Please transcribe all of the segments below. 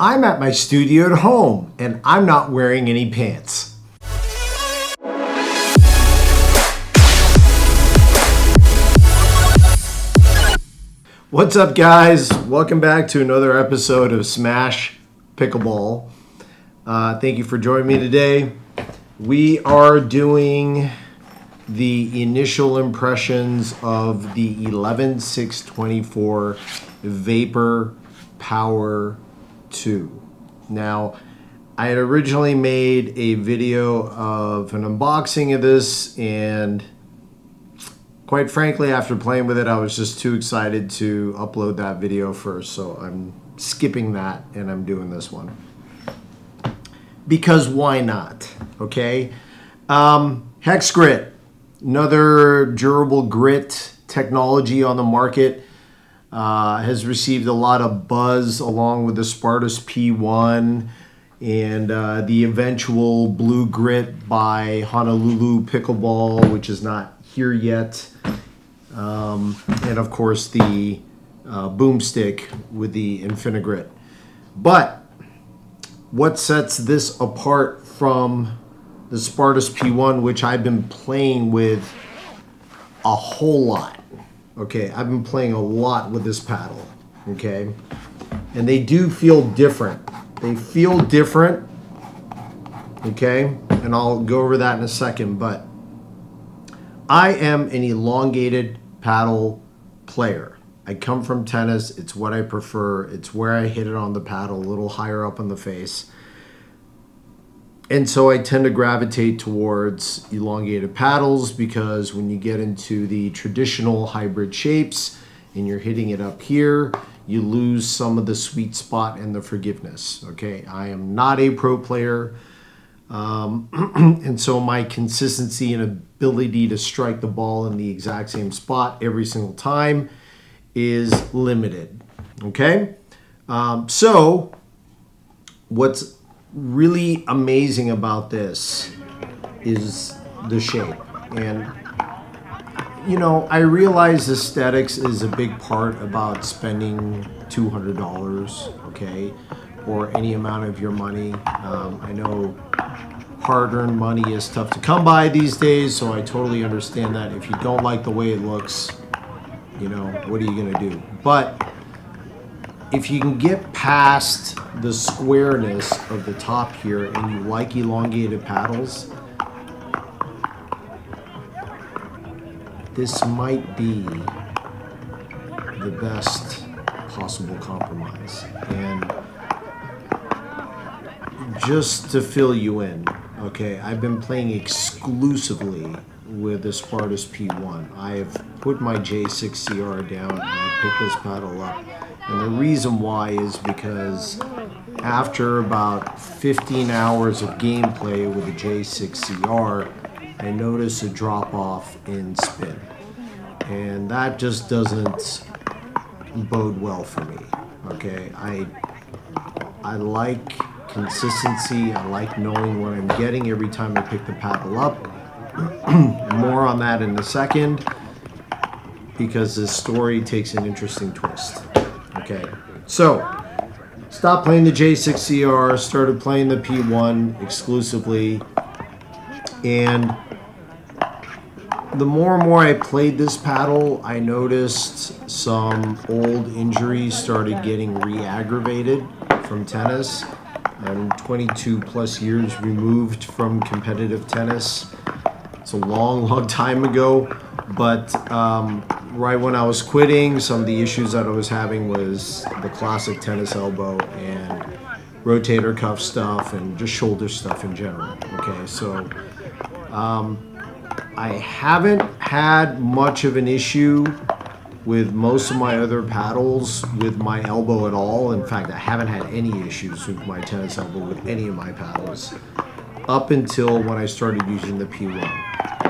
I'm at my studio at home, and I'm not wearing any pants. What's up, guys? Welcome back to another episode of Smash Pickleball. Thank you for joining me today. We are doing the initial impressions of the 11-6-24 Vapor Power 2. Now, I had originally made a video of an unboxing of this, and quite frankly, after playing with it, I was just too excited to upload that video first, so I'm skipping that and I'm doing this one. Because why not? Okay. Hex Grit, another durable grit technology on the market, has received a lot of buzz along with the Spartus P1 and the eventual blue grit by Honolulu Pickleball, which is not here yet, and of course the boomstick with the Infinigrit. But what sets this apart from the Spartus P1, which I've been playing with a whole lot? Okay, I've been playing a lot with this paddle, okay? And they do feel different. They feel different, okay? And I'll go over that in a second, but I am an elongated paddle player. I come from tennis. It's what I prefer. It's where I hit it on the paddle, a little higher up on the face. And so I tend to gravitate towards elongated paddles because when you get into the traditional hybrid shapes and you're hitting it up here, you lose some of the sweet spot and the forgiveness. Okay, I am not a pro player. And so my consistency and ability to strike the ball in the exact same spot every single time is limited. Okay, so what's really amazing about this is the shape. And you know, I realize aesthetics is a big part about spending $200, okay, or any amount of your money. I know hard-earned money is tough to come by these days, so I totally understand that. If you don't like the way it looks, you know, what are you gonna do? But if you can get past the squareness of the top here and you like elongated paddles, this might be the best possible compromise. And just to fill you in, okay, I've been playing exclusively with the Spartus P1. I've put my J6CR down and I picked this paddle up. And the reason why is because after about 15 hours of gameplay with the J6CR, I noticed a drop off in spin. And that just doesn't bode well for me. Okay, I like consistency. I like knowing what I'm getting every time I pick the paddle up. More on that in a second, because this story takes an interesting twist. Okay, so stopped playing the J6CR, started playing the P1 exclusively, and the more and more I played this paddle, I noticed some old injuries started getting re-aggravated from tennis. I'm 22 plus years removed from competitive tennis. It's a long, long time ago, but right when I was quitting, some of the issues that I was having was the classic tennis elbow and rotator cuff stuff and just shoulder stuff in general. Okay, so I haven't had much of an issue with most of my other paddles with my elbow at all. In fact, I haven't had any issues with my tennis elbow with any of my paddles up until when I started using the P1.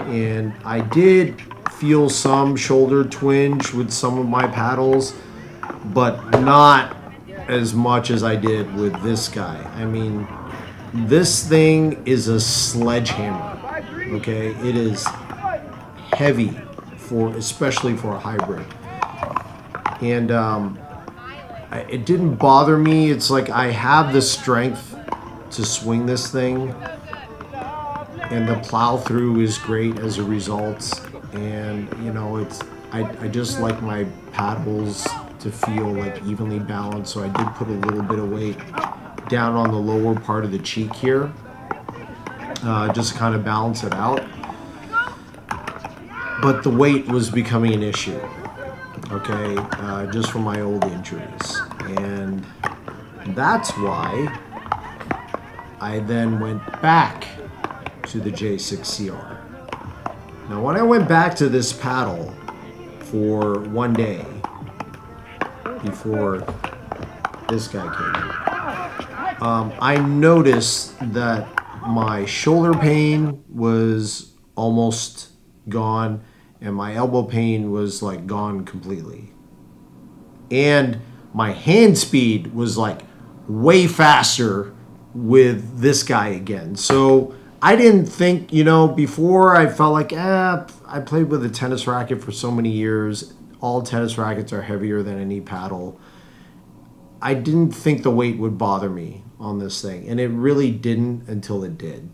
And I did feel some shoulder twinge with some of my paddles, but not as much as I did with this guy. I mean, this thing is a sledgehammer. Okay, it is heavy especially for a hybrid. And it didn't bother me. It's like I have the strength to swing this thing, and the plow through is great as a result. And you know, I just like my paddles to feel like evenly balanced, so I did put a little bit of weight down on the lower part of the cheek here, just to kind of balance it out. But the weight was becoming an issue, okay, just from my old injuries. And that's why I then went back to the J6CR. Now, when I went back to this paddle for one day before this guy came in, I noticed that my shoulder pain was almost gone and my elbow pain was like gone completely. And my hand speed was like way faster with this guy again. So I didn't think, you know, before I felt like, I played with a tennis racket for so many years. All tennis rackets are heavier than any paddle. I didn't think the weight would bother me on this thing. And it really didn't until it did.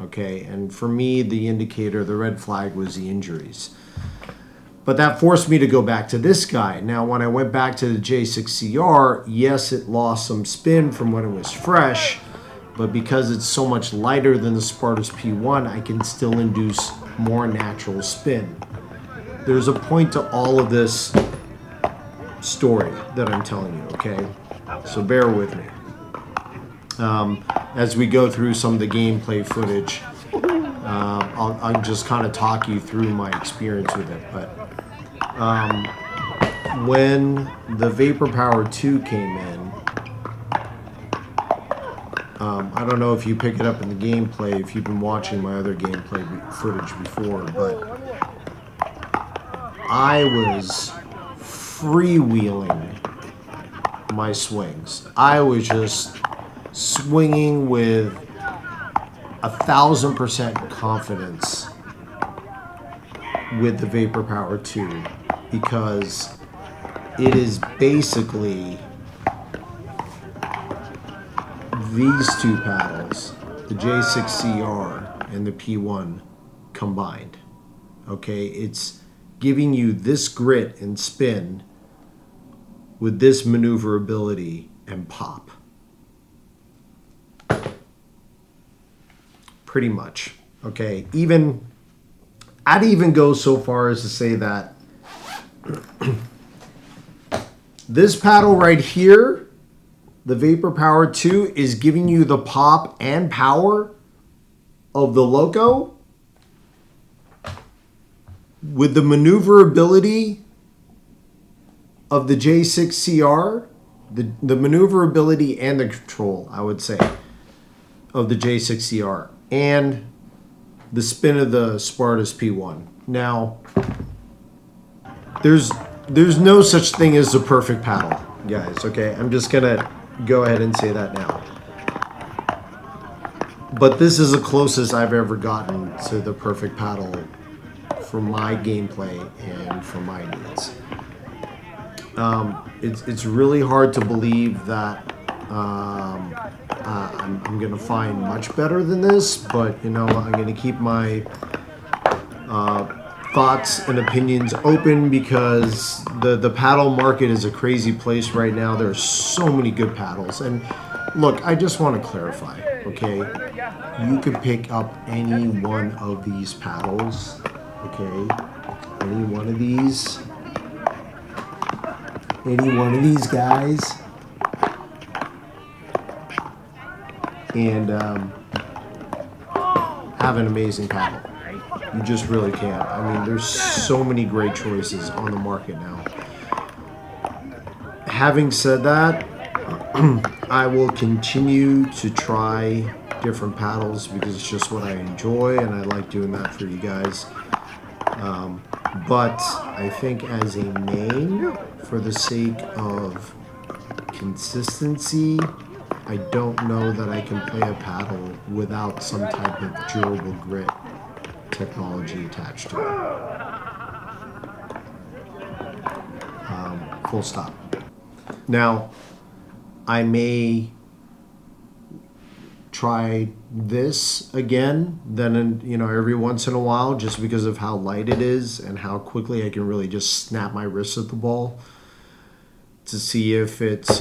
Okay. And for me, the indicator, the red flag was the injuries. But that forced me to go back to this guy. Now, when I went back to the J6CR, yes, it lost some spin from when it was fresh. But because it's so much lighter than the Spartus P1, I can still induce more natural spin. There's a point to all of this story that I'm telling you, okay? So bear with me. As we go through some of the gameplay footage, I'll just kind of talk you through my experience with it. But when the Vapor Power 2 came in, I don't know if you pick it up in the gameplay, if you've been watching my other gameplay footage before, but I was freewheeling my swings. I was just swinging with 1,000% confidence with the Vapor Power 2 because it is basically these two paddles, the J6CR and the P1 combined. Okay, it's giving you this grit and spin with this maneuverability and pop. Pretty much. Okay, I'd even go so far as to say that this paddle right here, the Vapor Power 2, is giving you the pop and power of the Loco with the maneuverability of the J6CR, the maneuverability and the control, I would say, of the J6CR, and the spin of the Spartus P1. Now, there's no such thing as a perfect paddle, guys, okay? I'm just gonna go ahead and say that now. But this is the closest I've ever gotten to the perfect paddle for my gameplay and for my needs. It's really hard to believe that I'm going to find much better than this, but, you know, I'm going to keep my thoughts and opinions open because the paddle market is a crazy place right now. There's so many good paddles. And look, I just want to clarify, okay? You could pick up any one of these paddles, okay? Any one of these guys, and have an amazing paddle. You just really can. I mean, there's so many great choices on the market now. Having said that, I will continue to try different paddles because it's just what I enjoy and I like doing that for you guys. But I think as a main, for the sake of consistency, I don't know that I can play a paddle without some type of durable grit technology attached to it. Full stop. Now, I may try this again, then every once in a while, just because of how light it is and how quickly I can really just snap my wrist at the ball, to see if it's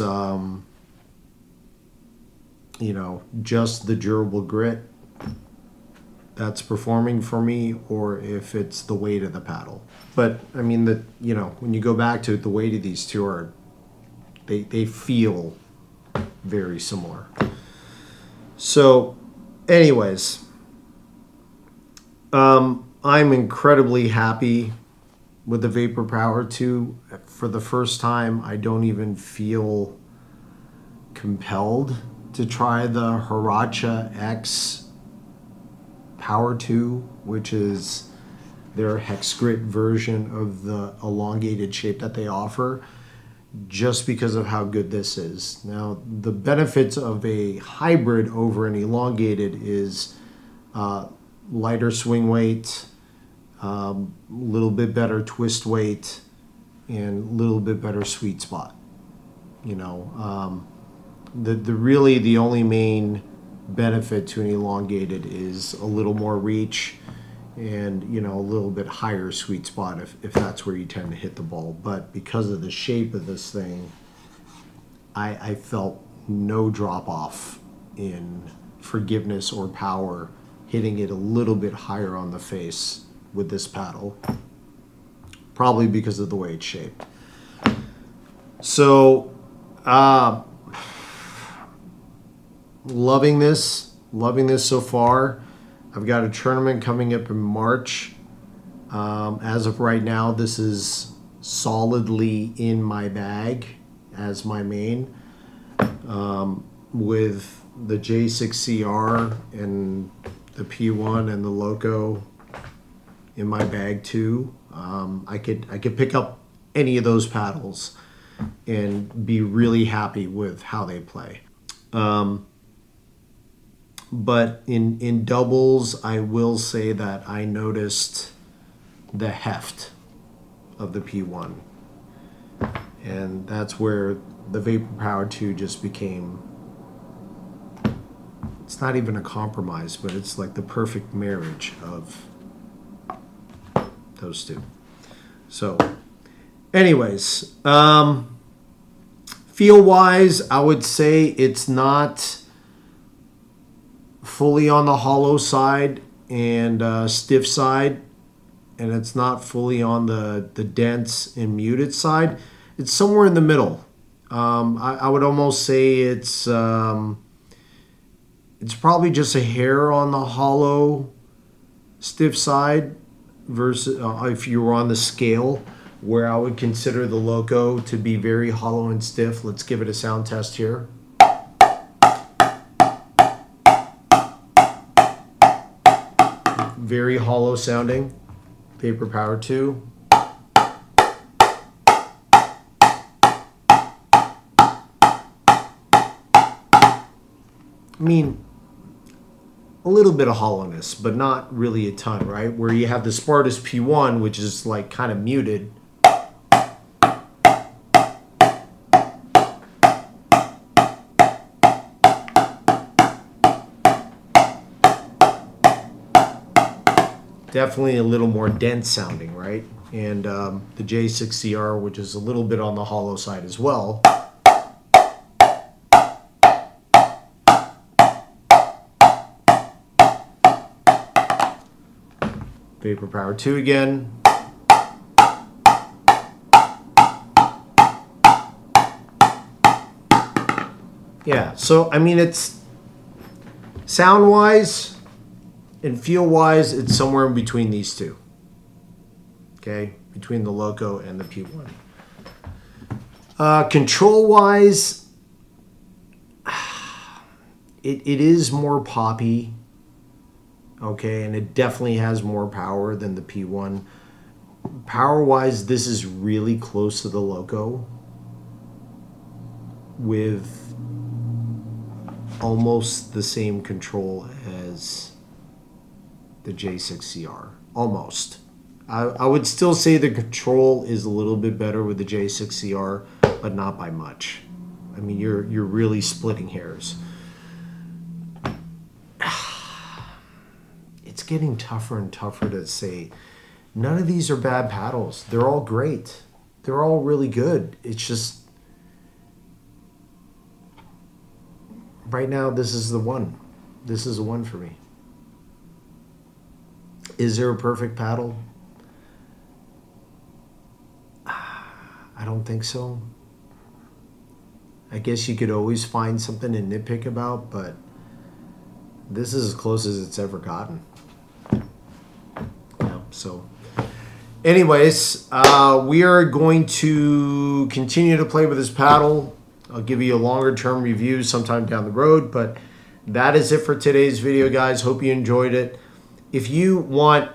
just the durable grit that's performing for me, or if it's the weight of the paddle. But I mean, when you go back to it, the weight of these two are, they feel very similar. So anyways, I'm incredibly happy with the Vapor Power 2. For the first time, I don't even feel compelled to try the Hiracha X Power 2, which is their hex grit version of the elongated shape that they offer, just because of how good this is. Now, the benefits of a hybrid over an elongated is lighter swing weight, little bit better twist weight, and a little bit better sweet spot. The only main benefit to an elongated is a little more reach and a little bit higher sweet spot if that's where you tend to hit the ball. But because of the shape of this thing, I felt no drop off in forgiveness or power hitting it a little bit higher on the face with this paddle, probably because of the way it's shaped. So loving this so far. I've got a tournament coming up in March. As of right now, this is solidly in my bag as my main, with the J6CR and the P1 and the Loco in my bag too. I could pick up any of those paddles and be really happy with how they play. But in doubles, I will say that I noticed the heft of the P1. And that's where the Vapor Power 2 just became, it's not even a compromise, but it's like the perfect marriage of those two. So anyways, feel-wise, I would say it's not fully on the hollow side and stiff side, and it's not fully on the dense and muted side. It's somewhere in the middle. I would almost say it's probably just a hair on the hollow stiff side versus if you were on the scale, where I would consider the Loco to be very hollow and stiff. Let's give it a sound test here. Very hollow sounding. Vapor Power 2. I mean, a little bit of hollowness, but not really a ton, right? Where you have the Spartus P1, which is like kind of muted. Definitely a little more dense sounding, right? And the J6CR, which is a little bit on the hollow side as well. Vapor Power 2 again. Yeah, so I mean, it's sound-wise and feel-wise, it's somewhere in between these two. Okay, between the Loco and the P1. Control-wise, it is more poppy. Okay, and it definitely has more power than the P1. Power-wise, this is really close to the Loco, with almost the same control as the J6CR. Almost. I would still say the control is a little bit better with the J6CR, but not by much. I mean, you're really splitting hairs. It's getting tougher and tougher to say none of these are bad paddles. They're all great. They're all really good. It's just right now this is the one. This is the one for me. Is there a perfect paddle? I don't think so. I guess you could always find something to nitpick about, but this is as close as it's ever gotten. Yeah, so anyways, we are going to continue to play with this paddle. I'll give you a longer term review sometime down the road, but that is it for today's video, guys. Hope you enjoyed it. If you want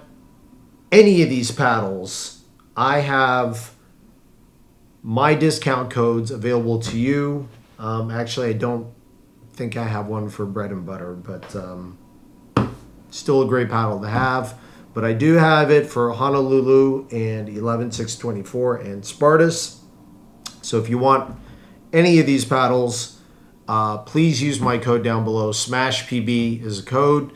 any of these paddles, I have my discount codes available to you. Actually, I don't think I have one for bread and butter, but still a great paddle to have. But I do have it for Honolulu and 11624 and Spartus. So if you want any of these paddles, please use my code down below. SMASHPB is a code.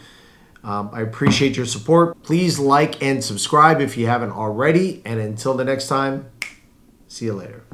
I appreciate your support. Please like and subscribe if you haven't already. And until the next time, see you later.